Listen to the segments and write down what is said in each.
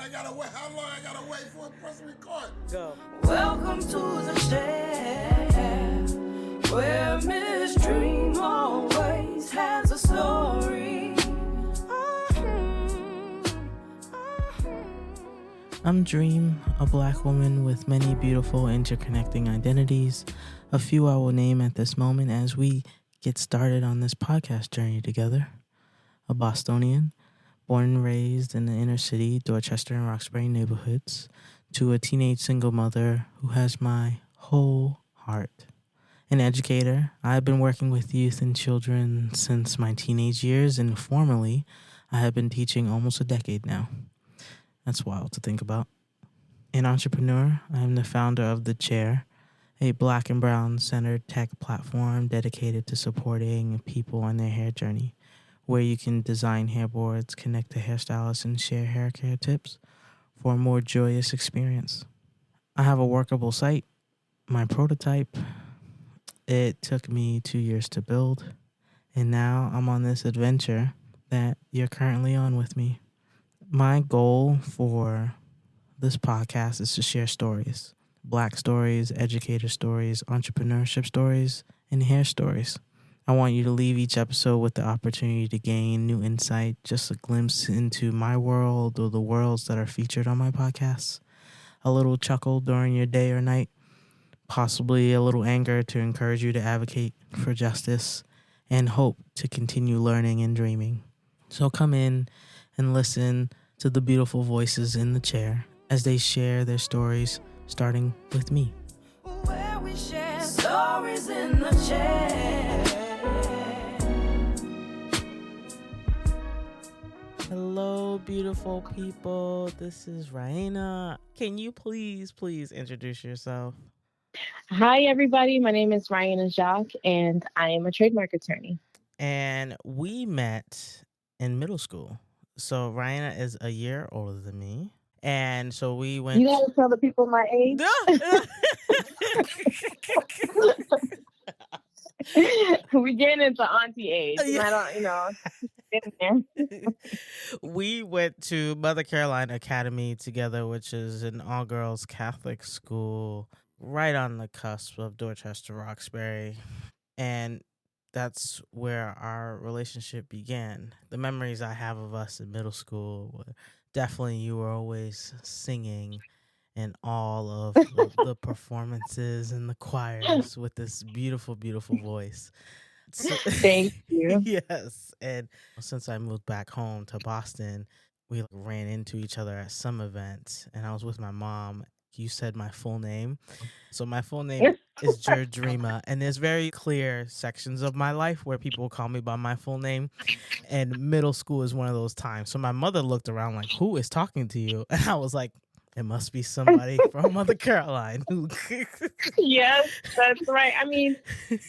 I gotta wait. How long I gotta wait for a press record? Go. Welcome to the share, where Miss Dreme always has a story. I'm Dreme, a black woman with many beautiful interconnecting identities. A few I will name at this moment as we get started on this podcast journey together. A Bostonian, born and raised in the inner city, Dorchester and Roxbury neighborhoods, to a teenage single mother who has my whole heart. An educator, I've been working with youth and children since my teenage years, and formally, I have been teaching almost a decade now. That's wild to think about. An entrepreneur, I am the founder of The Chair, a black and brown centered tech platform dedicated to supporting people on their hair journey, where you can design hairboards, connect to hairstylists, and share hair care tips for a more joyous experience. I have a workable site, my prototype. It took me 2 years to build, and now I'm on this adventure that you're currently on with me. My goal for this podcast is to share stories, black stories, educator stories, entrepreneurship stories, and hair stories. I want you to leave each episode with the opportunity to gain new insight, just a glimpse into my world or the worlds that are featured on my podcasts, a little chuckle during your day or night, possibly a little anger to encourage you to advocate for justice, and hope to continue learning and dreaming. So come in and listen to the beautiful voices in the chair as they share their stories, starting with me. Where we share stories in the chair. Hello, beautiful people. This is Raina. Can you please introduce yourself? Hi, everybody. My name is Ryan Jacques, and I am a trademark attorney. And we met in middle school. So Raina is a year older than me. And so we went... You gotta tell the people my age. We're getting into auntie age. And I don't, getting there. We went to Mother Caroline Academy together, which is an all-girls Catholic school right on the cusp of Dorchester, Roxbury. And that's where our relationship began. The memories I have of us in middle school were definitely you were always singing in all of the performances and the choirs with this beautiful, beautiful voice. So, Thank you. Yes. And since I moved back home to Boston, we ran into each other at some event, and I was with my mom. You said my full name. So my full name is Dreme, and there's very clear sections of my life where people call me by my full name, and middle school is one of those times. So my mother looked around like, who is talking to you? And I was like, it must be somebody from Mother Caroline. Yes, that's right. I mean,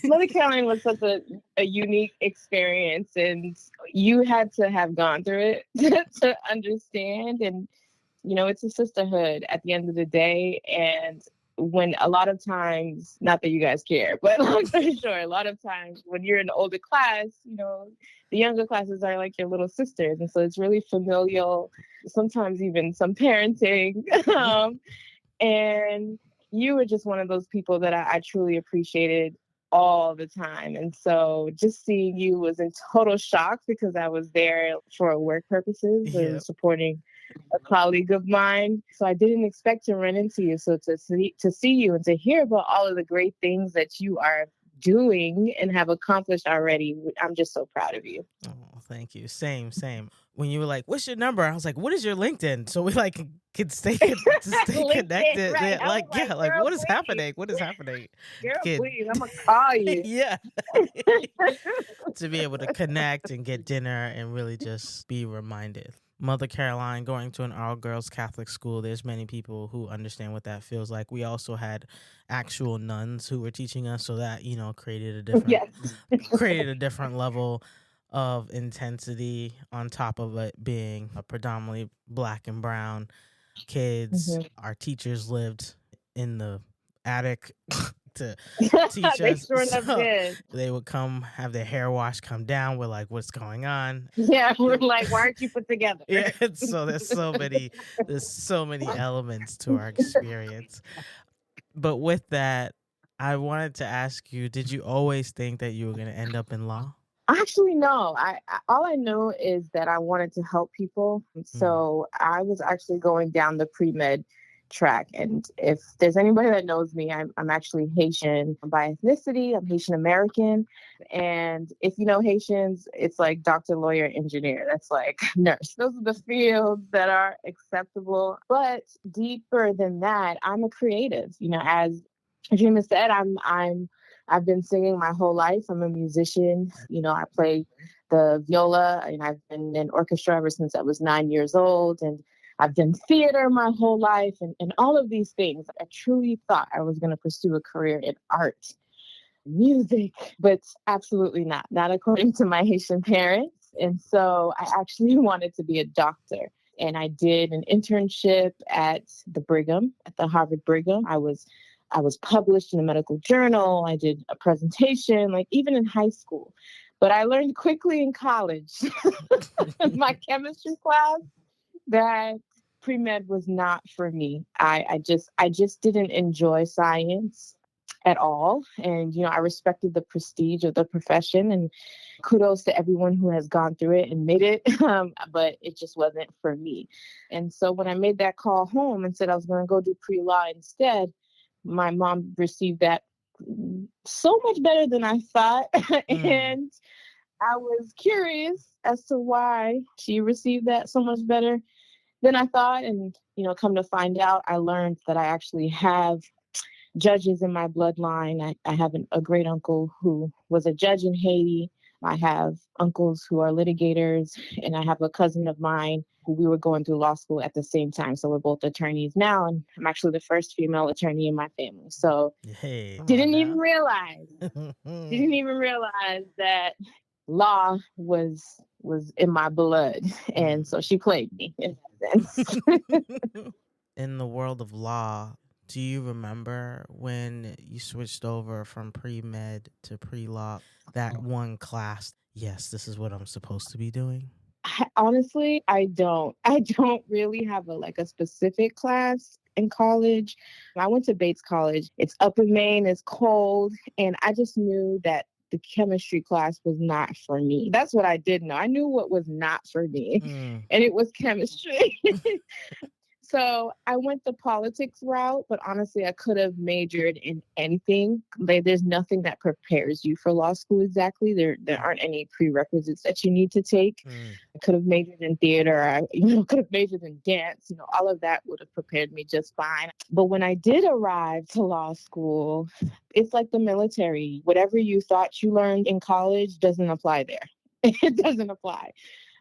Mother Caroline was such a unique experience, and you had to have gone through it to understand. And it's a sisterhood at the end of the day. And when a lot of times, not that you guys care, but long story short, a lot of times when you're in the older class, the younger classes are like your little sisters. And so it's really familial, sometimes even some parenting. And you were just one of those people that I truly appreciated all the time. And so just seeing you was in total shock because I was there for work purposes and supporting a colleague of mine. So I didn't expect to run into you. So to see you and to hear about all of the great things that you are doing and have accomplished already, I'm just so proud of you. Oh, thank you. Same. When you were like, what's your number? I was like, what is your LinkedIn? So we could stay connected. Right. Girl, what is please. happening? What is happening? Girl, please, I'm gonna call you. Yeah. To be able to connect and get dinner and really just be reminded. Mother Caroline, going to an all-girls Catholic school, there's many people who understand what that feels like. We also had actual nuns who were teaching us, so that, created a different level of intensity on top of it being a predominantly black and brown kids. Mm-hmm. Our teachers lived in the attic to teach They us. sort of did. They would come, have their hair wash, come down. We're like, what's going on? Yeah, we're like, why aren't you put together? Yeah, so there's so many elements to our experience. But with that, I wanted to ask you, did you always think that you were going to end up in law? Actually, no. All I know is that I wanted to help people. So I was actually going down the pre-med track. And if there's anybody that knows me, I'm actually Haitian by ethnicity. I'm Haitian American. And if you know Haitians, it's like doctor, lawyer, engineer. That's like nurse. Those are the fields that are acceptable. But deeper than that, I'm a creative. As Dreme said, I've been singing my whole life. I'm a musician. I play the viola, and I've been in orchestra ever since I was 9 years old. And I've done theater my whole life and all of these things. I truly thought I was going to pursue a career in art, music, but absolutely not according to my Haitian parents. And so I actually wanted to be a doctor. And I did an internship at the Harvard Brigham. I was published in a medical journal. I did a presentation, like even in high school. But I learned quickly in college, in my chemistry class, that pre-med was not for me. I just didn't enjoy science at all. And, I respected the prestige of the profession, and kudos to everyone who has gone through it and made it. But it just wasn't for me. And so when I made that call home and said I was going to go do pre-law instead, my mom received that so much better than I thought. And I was curious as to why she received that so much better than I thought. And, come to find out, I learned that I actually have judges in my bloodline. I have a great uncle who was a judge in Haiti. I have uncles who are litigators, and I have a cousin of mine who we were going through law school at the same time. So we're both attorneys now, and I'm actually the first female attorney in my family. So didn't even realize that law was in my blood. And so she played me in that sense. In the world of law, do you remember when you switched over from pre-med to pre-law, that one class? Yes, this is what I'm supposed to be doing. Honestly, I don't really have a specific class in college. I went to Bates College. It's Upper Maine, it's cold. And I just knew that the chemistry class was not for me. That's what I did know. I knew what was not for me, and it was chemistry. So I went the politics route, but honestly, I could have majored in anything. There's nothing that prepares you for law school exactly. There aren't any prerequisites that you need to take. I could have majored in theater. I could have majored in dance. All of that would have prepared me just fine. But when I did arrive to law school, it's like the military. Whatever you thought you learned in college doesn't apply there. It doesn't apply.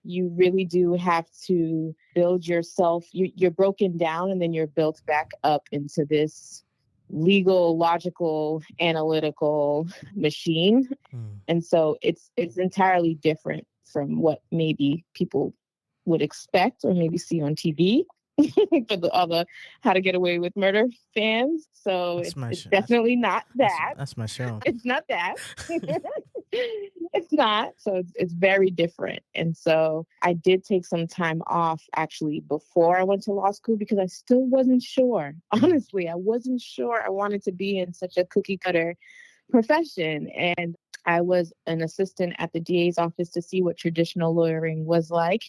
You really do have to build yourself. You're broken down, and then you're built back up into this legal, logical, analytical machine. And so it's entirely different from what maybe people would expect or maybe see on TV for all the How to Get Away with Murder fans. So it's definitely not that. That's my show. It's not that. It's not. So it's very different. And so I did take some time off actually before I went to law school because I still wasn't sure. Honestly, I wasn't sure I wanted to be in such a cookie cutter profession. And I was an assistant at the DA's office to see what traditional lawyering was like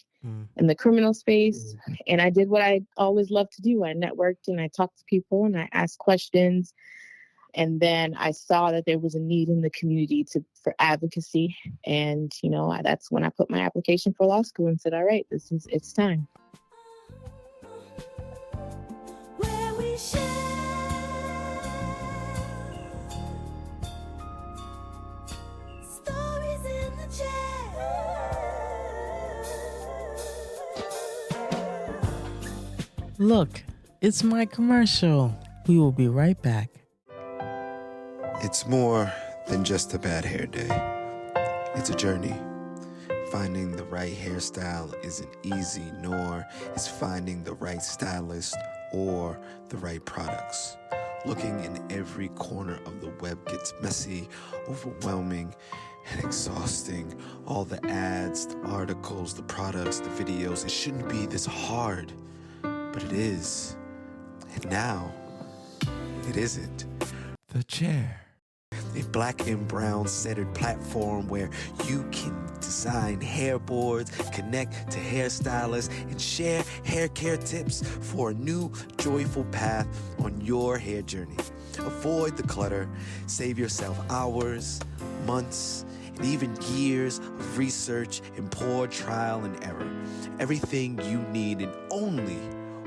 in the criminal space. And I did what I always loved to do. I networked and I talked to people and I asked questions. And then I saw that there was a need in the community for advocacy. And, that's when I put my application for law school and said, all right, it's time. Where we share stories in the chair. Look, it's my commercial. We will be right back. It's more than just a bad hair day. It's a journey. Finding the right hairstyle isn't easy, nor is finding the right stylist or the right products. Looking in every corner of the web gets messy, overwhelming, and exhausting. All the ads, the articles, the products, the videos. It shouldn't be this hard, but it is. And now, it isn't. The Chair. A black and brown centered platform where you can design hairboards, connect to hairstylists, and share hair care tips for a new, joyful path on your hair journey. Avoid the clutter, save yourself hours, months, and even years of research and poor trial and error. Everything you need and only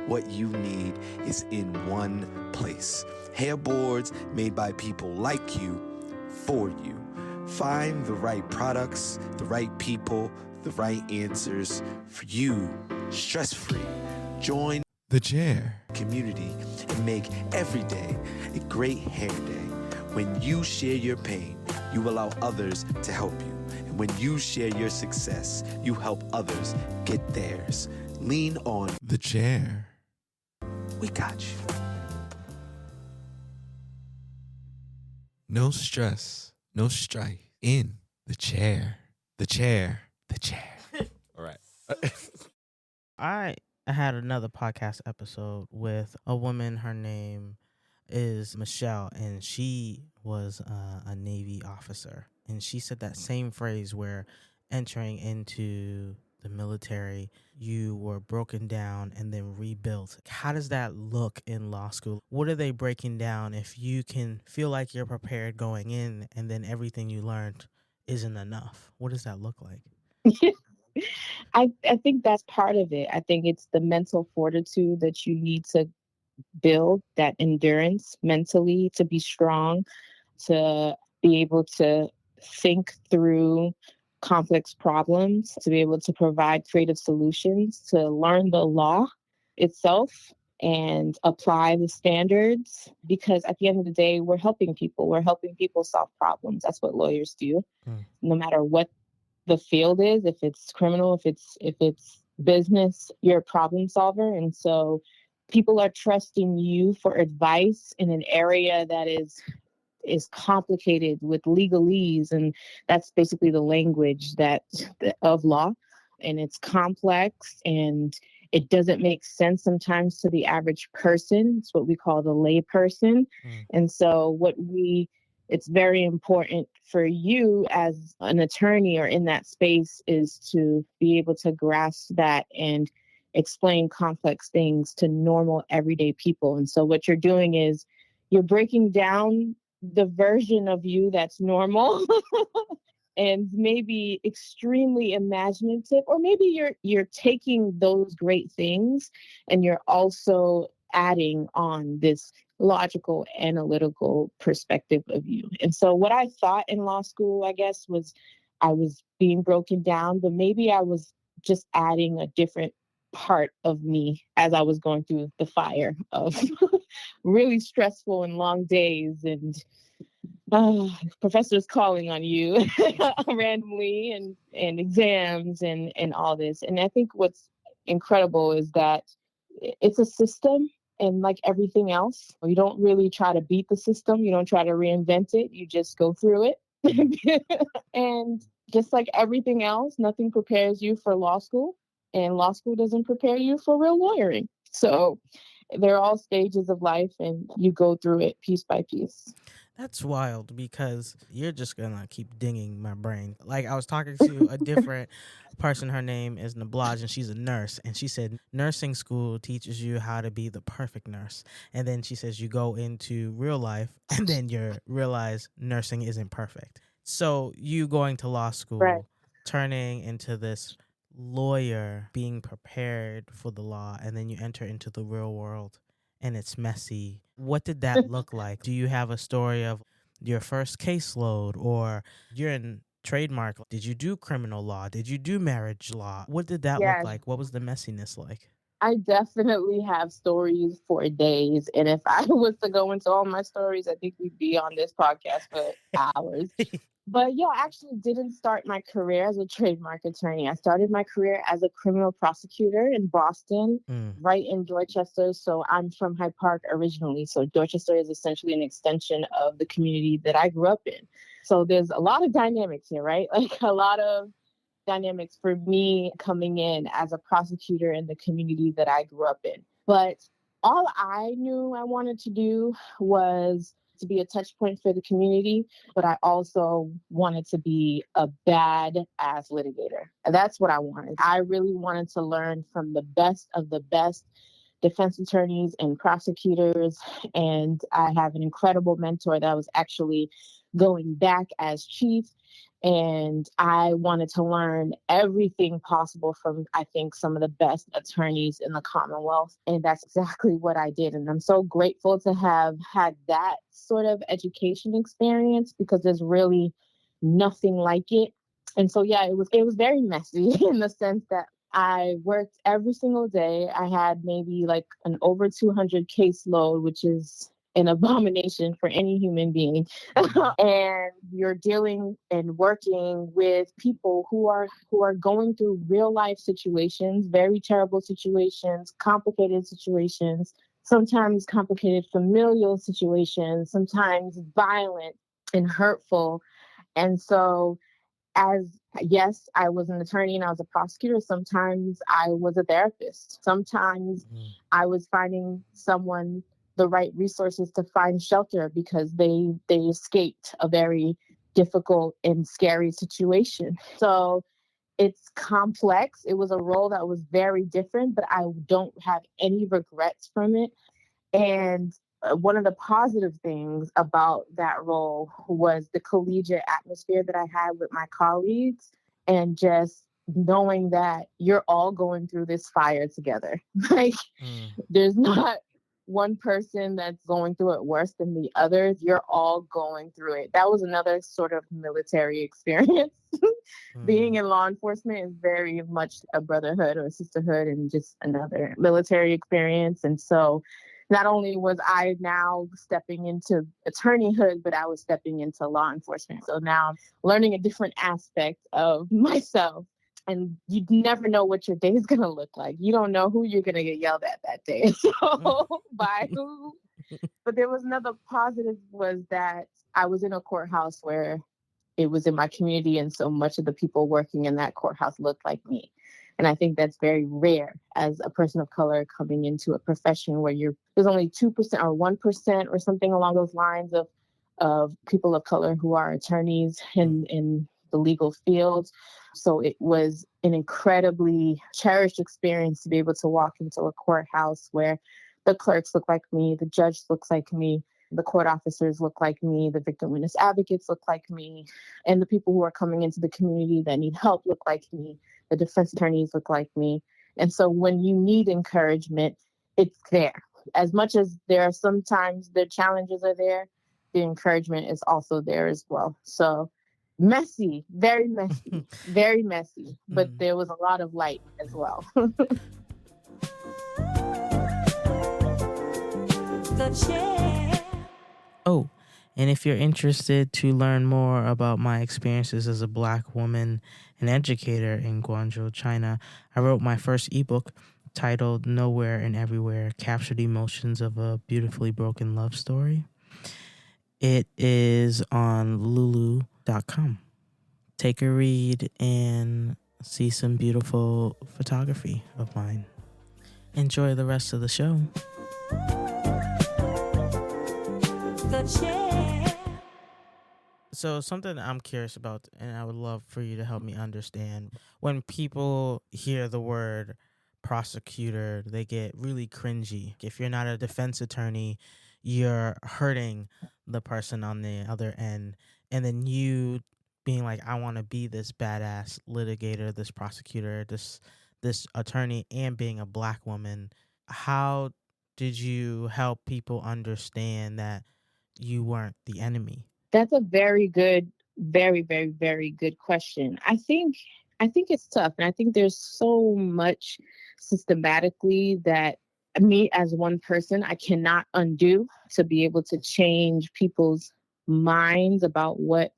what you need is in one place. Hairboards made by people like you, for you. Find the right products, the right people, the right answers for you, stress-free. Join the Chair community and make every day a great hair day. When you share your pain, you allow others to help you. And when you share your success, you help others get theirs. Lean on the Chair. We got you. No stress, no strife. In the chair. The chair. The chair. All right. I had another podcast episode with a woman. Her name is Michelle, and she was a Navy officer. And she said that same phrase where entering into the military, you were broken down and then rebuilt. How does that look in law school? What are they breaking down if you can feel like you're prepared going in and then everything you learned isn't enough? What does that look like? I think that's part of it. I think it's the mental fortitude that you need to build, that endurance mentally to be strong, to be able to think through complex problems, to be able to provide creative solutions, to learn the law itself and apply the standards. Because at the end of the day, we're helping people. We're helping people solve problems. That's what lawyers do. No matter what the field is, if it's criminal, if it's business, you're a problem solver. And so people are trusting you for advice in an area that is complicated with legalese, and that's basically the language of law, and it's complex and it doesn't make sense sometimes to the average person. It's what we call the lay person. And so it's very important for you as an attorney or in that space is to be able to grasp that and explain complex things to normal everyday people. And so what you're doing is you're breaking down the version of you that's normal and maybe extremely imaginative, or maybe you're taking those great things and you're also adding on this logical, analytical perspective of you. And so what I thought in law school, I guess, was I was being broken down, but maybe I was just adding a different part of me as I was going through the fire of really stressful and long days and professors calling on you randomly and exams and all this. And I think what's incredible is that it's a system, and like everything else, you don't really try to beat the system. You don't try to reinvent it. You just go through it. And just like everything else, nothing prepares you for law school, and law school doesn't prepare you for real lawyering. So they're all stages of life, and you go through it piece by piece. That's wild, because you're just going to keep dinging my brain. Like, I was talking to a different person. Her name is Nablaj, and she's a nurse. And she said nursing school teaches you how to be the perfect nurse. And then she says you go into real life, and then you realize nursing isn't perfect. So you going to law school, right, turning into this lawyer, being prepared for the law, and then you enter into the real world. And it's messy. What did that look like? Do you have a story of your first caseload, or you're in trademark? Did you do criminal law? Did you do marriage law? What did that look like? What was the messiness like? I definitely have stories for days. And if I was to go into all my stories, I think we'd be on this podcast for hours. But yeah, I actually didn't start my career as a trademark attorney. I started my career as a criminal prosecutor in Boston, right in Dorchester. So I'm from Hyde Park originally. So Dorchester is essentially an extension of the community that I grew up in. So there's a lot of dynamics here, right? Like a lot of dynamics for me coming in as a prosecutor in the community that I grew up in. But all I knew I wanted to do was to be a touch point for the community, but I also wanted to be a badass litigator. And that's what I wanted. I really wanted to learn from the best of the best defense attorneys and prosecutors. And I have an incredible mentor that was actually going back as chief. And I wanted to learn everything possible from, I think, some of the best attorneys in the Commonwealth. And that's exactly what I did. And I'm so grateful to have had that sort of education experience because there's really nothing like it. And so, yeah, it was very messy in the sense that I worked every single day. I had maybe like an over 200 caseload, which is an abomination for any human being. And you're dealing and working with people who are going through real life situations, very terrible situations, complicated situations, sometimes complicated familial situations, sometimes violent and hurtful. And so yes, I was an attorney and I was a prosecutor. Sometimes I was a therapist. Sometimes I was finding someone the right resources to find shelter because they escaped a very difficult and scary situation. So it's complex. It was a role that was very different, but I don't have any regrets from it. And one of the positive things about that role was the collegiate atmosphere that I had with my colleagues and just knowing that you're all going through this fire together. Like there's not one person that's going through it worse than the others. You're all going through it. That was another sort of military experience. Being in law enforcement is very much a brotherhood or a sisterhood and just another military experience. And so not only was I now stepping into attorneyhood, but I was stepping into law enforcement. So now I'm learning a different aspect of myself. And you never know what your day is going to look like. You don't know who you're going to get yelled at that day. So by who? But there was another positive was that I was in a courthouse where it was in my community. And so much of the people working in that courthouse looked like me. And I think that's very rare as a person of color coming into a profession where there's only 2% or 1% or something along those lines of people of color who are attorneys in the legal field. So it was an incredibly cherished experience to be able to walk into a courthouse where the clerks look like me, the judge looks like me, the court officers look like me, the victim witness advocates look like me, and the people who are coming into the community that need help look like me. The defense attorneys look like me. And so when you need encouragement, it's there. As much as there are sometimes the challenges are there, the encouragement is also there as well. So messy, very messy, very messy, but there was a lot of light as well. Oh, and if you're interested to learn more about my experiences as a Black woman and educator in Guangzhou, China, I wrote my first ebook titled Nowhere and Everywhere, Captured Emotions of a Beautifully Broken Love Story. It is on lulu.com. Take a read and see some beautiful photography of mine. Enjoy the rest of the show. So something I'm curious about, and I would love for you to help me understand, when people hear the word prosecutor, they get really cringy. If you're not a defense attorney, you're hurting the person on the other end. And then you being like, I want to be this badass litigator, this prosecutor, this attorney, and being a Black woman. How did you help people understand that you weren't the enemy? That's a very good, very, very, very good question. I think it's tough. And I think there's so much systematically that me as one person, I cannot undo to be able to change people's minds about what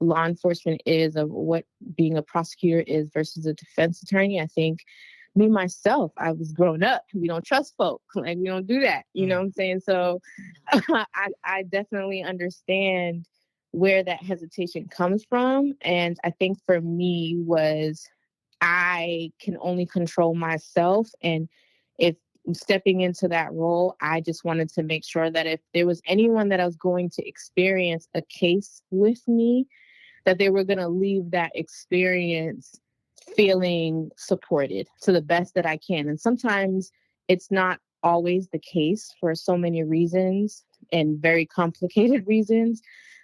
law enforcement is, of what being a prosecutor is versus a defense attorney. I think me, myself, I was grown up. We don't trust folk. Like, we don't do that. You know what I'm saying? So I definitely understand where that hesitation comes from. And I think for me was I can only control myself. And if stepping into that role, I just wanted to make sure that if there was anyone that I was going to experience a case with me, that they were going to leave that experience feeling supported to the best that I can. And sometimes it's not always the case for so many reasons and very complicated reasons.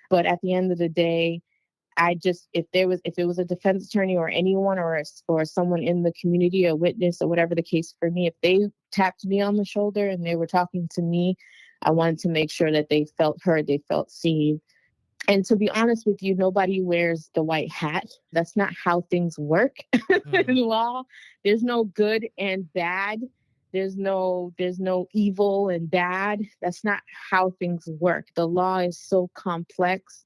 But at the end of the day, I just, if it was a defense attorney or anyone or someone in the community, a witness or whatever the case for me, if they tapped me on the shoulder and they were talking to me, I wanted to make sure that they felt heard, they felt seen. And to be honest with you, nobody wears the white hat. That's not how things work in law. There's no good and bad. There's no evil and bad. That's not how things work. The law is so complex.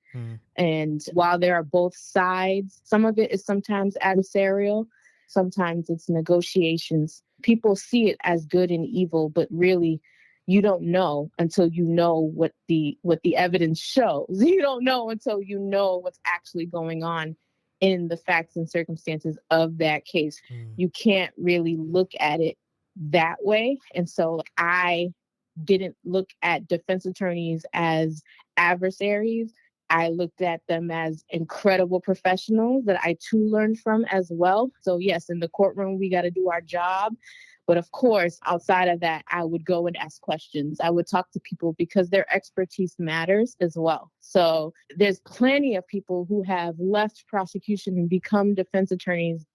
And while there are both sides, some of it is sometimes adversarial, sometimes it's negotiations. People see it as good and evil, but really you don't know until you know what the evidence shows. You don't know until you know what's actually going on in the facts and circumstances of that case. You can't really look at it that way. And so I didn't look at defense attorneys as adversaries. I looked at them as incredible professionals that I too learned from as well. So yes, in the courtroom, we got to do our job. But of course, outside of that, I would go and ask questions. I would talk to people because their expertise matters as well. So there's plenty of people who have left prosecution and become defense attorneys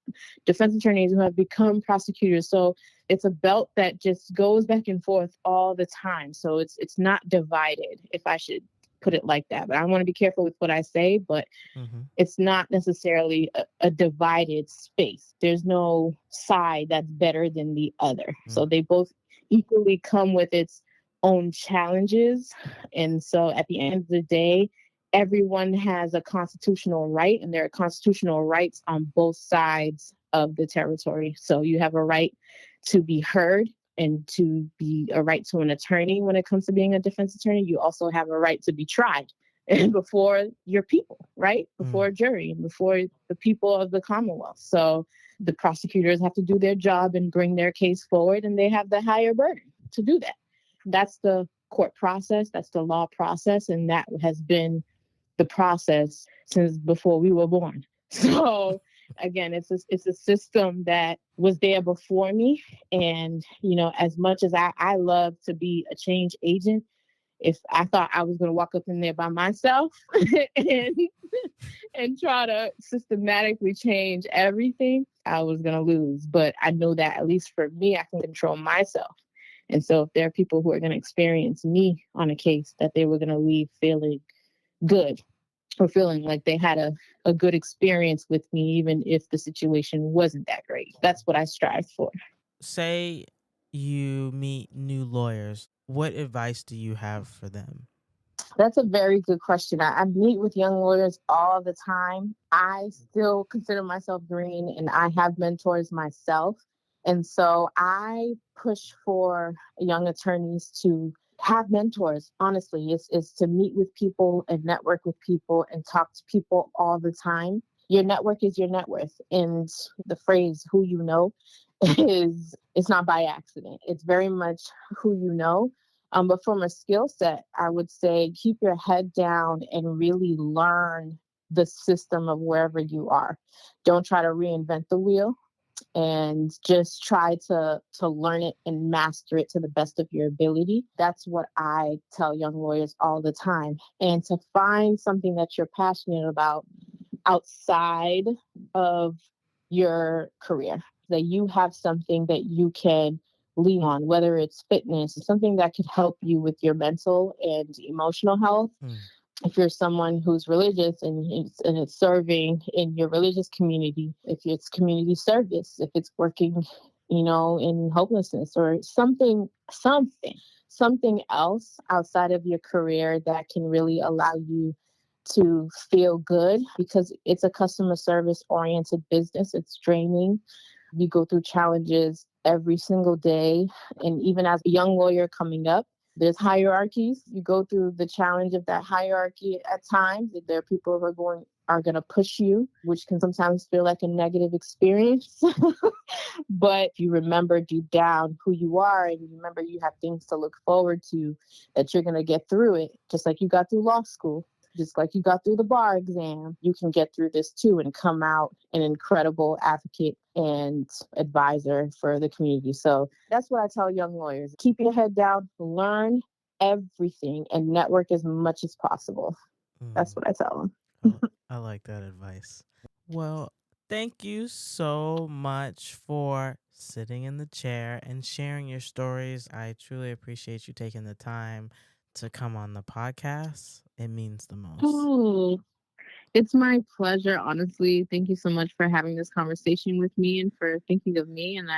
who have become prosecutors. So it's a belt that just goes back and forth all the time. So it's not divided, if I should put it like that. But I want to be careful with what I say, but it's not necessarily a divided space. There's no side that's better than the other. So they both equally come with its own challenges. And so at the end of the day, everyone has a constitutional right, and there are constitutional rights on both sides of the territory. So you have a right to be heard and to be a right to an attorney when it comes to being a defense attorney. You also have a right to be tried and before your people, right? Before a jury, before the people of the Commonwealth. So the prosecutors have to do their job and bring their case forward, and they have the higher burden to do that. That's the court process. That's the law process. And that has been the process since before we were born. So again, it's a system that was there before me. And, as much as I love to be a change agent, if I thought I was going to walk up in there by myself and try to systematically change everything, I was going to lose. But I know that at least for me, I can control myself. And so if there are people who are going to experience me on a case, that they were going to leave feeling good or feeling like they had a good experience with me, even if the situation wasn't that great. That's what I strive for. Say you meet new lawyers. What advice do you have for them? That's a very good question. I meet with young lawyers all the time. I still consider myself green, and I have mentors myself. And so I push for young attorneys to have mentors. Honestly, it's to meet with people and network with people and talk to people all the time. Your network is your net worth. And the phrase "who you know" it's not by accident. It's very much who you know. But from a skill set, I would say keep your head down and really learn the system of wherever you are. Don't try to reinvent the wheel, and just try to learn it and master it to the best of your ability. That's what I tell young lawyers all the time. And to find something that you're passionate about outside of your career, that you have something that you can lean on, whether it's fitness, something that could help you with your mental and emotional health. If you're someone who's religious and it's serving in your religious community, if it's community service, if it's working, in hopelessness or something else outside of your career that can really allow you to feel good because it's a customer service oriented business. It's draining. You go through challenges every single day. And even as a young lawyer coming up, there's hierarchies. You go through the challenge of that hierarchy at times. There are people who are going to push you, which can sometimes feel like a negative experience. But if you remember deep down who you are and you remember you have things to look forward to, that you're going to get through it, just like you got through law school. Just like you got through the bar exam, you can get through this too and come out an incredible advocate and advisor for the community. So that's what I tell young lawyers. Keep your head down, learn everything, and network as much as possible. That's what I tell them. I like that advice. Well, thank you so much for sitting in the chair and sharing your stories. I truly appreciate you taking the time to come on the podcast. It means the most. Oh, it's my pleasure, honestly. Thank you so much for having this conversation with me and for thinking of me. And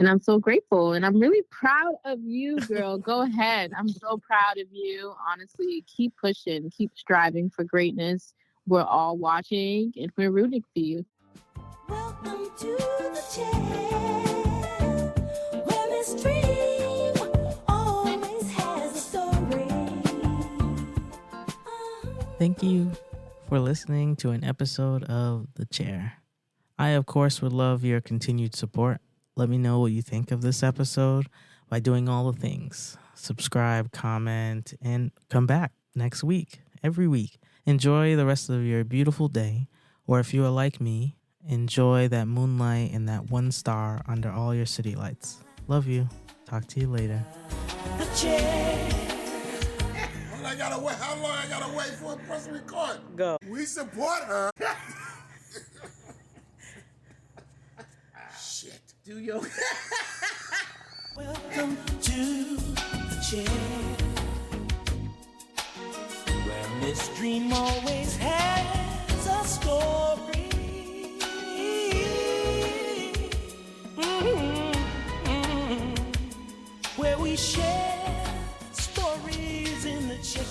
I'm so grateful. And I'm really proud of you, girl. Go ahead. I'm so proud of you. Honestly, keep pushing, keep striving for greatness. We're all watching and we're rooting for you. Welcome to the chair, where Miss Dreme always has a story. Thank you for listening to an episode of The Chair. I, of course, would love your continued support. Let me know what you think of this episode by doing all the things. Subscribe, comment, and come back next week, every week. Enjoy the rest of your beautiful day. Or if you are like me, enjoy that moonlight and that one star under all your city lights. Love you. Talk to you later. The chair. How long I gotta wait for a press record? Go. We support her. Shit. Do your... Welcome to the chair, where Miss Dreme always has a story. Where we share stories in the chair.